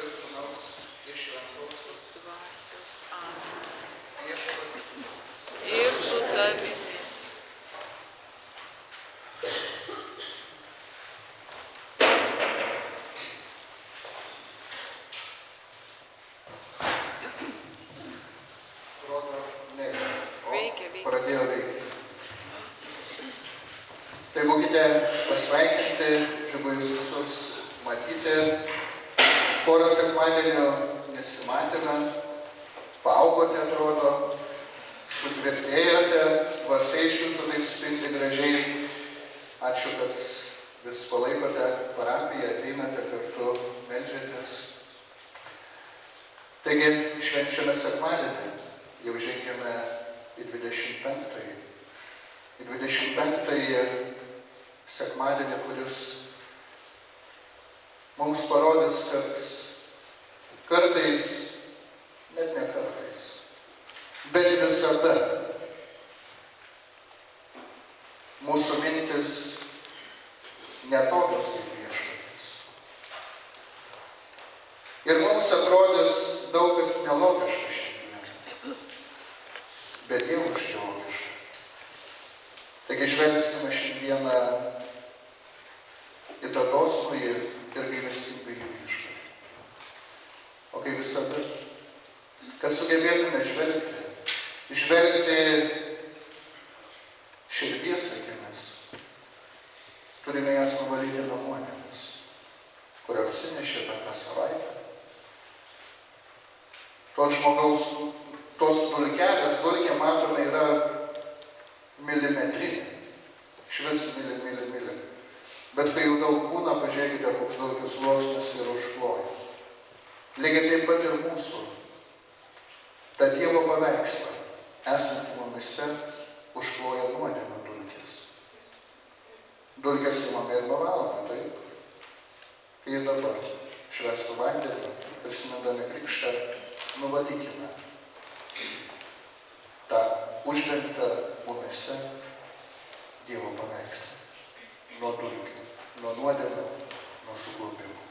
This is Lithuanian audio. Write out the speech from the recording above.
ir Sūnaus ir Šventosios dvasios. Amen. Viešpats su mumis. Ir su tavimi. Rodo, neveikia. Veikia. Pradėjo veikti. Tai būkite pasveikinti, džiugu jūs visus matyti. Porą sekmadienio nesimatėme, paaugote, atrodo, sutvirtėjote, dvasia iš jūsų taip spindi gražiai. Ačiū, kad vis palaikote parapiją, ateinate kartu, meldžiatės. Taigi, švenčiame sekmadienį, jau žengėme į 25-ąjį. Į 25-ąjį sekmadienį, kuris mums parodys, kad kartais, net ne kartais, bet visada mūsų mintis netokios kaip viešpaties. Ir mums atrodys daug kas nelogiška šiandien, bet dieviškai logiška. Taigi žvelgsime šiandieną į tą dosnųjį ir gailestingąjį viešpatį. O kaip visada, kad sugebėtume žvelgti širdies akimis, turime jas nuvalyti nuo nuodėmės, kur apsinešė per tą savaitę. Tos žmogaus, tos dulkelės, dulkė matome yra milimetrinė, švis mili. Bet kai jau daug būna, pažiūrėkite, koks dulkių sluoksnis ir užkloja. Lygiai taip pat ir mūsų, tą Dievo paveikslą, esantį mumise, užkloja nuodėmė dulkės. Dulkės imame ir nuvalome, taip? Ir dabar švęstų vandenį, prisimindami krikštą, nuvalykime tą uždengtą mumise Dievo paveikslą nuo dulkių, nuo nuodėmių, nuo suklupimų.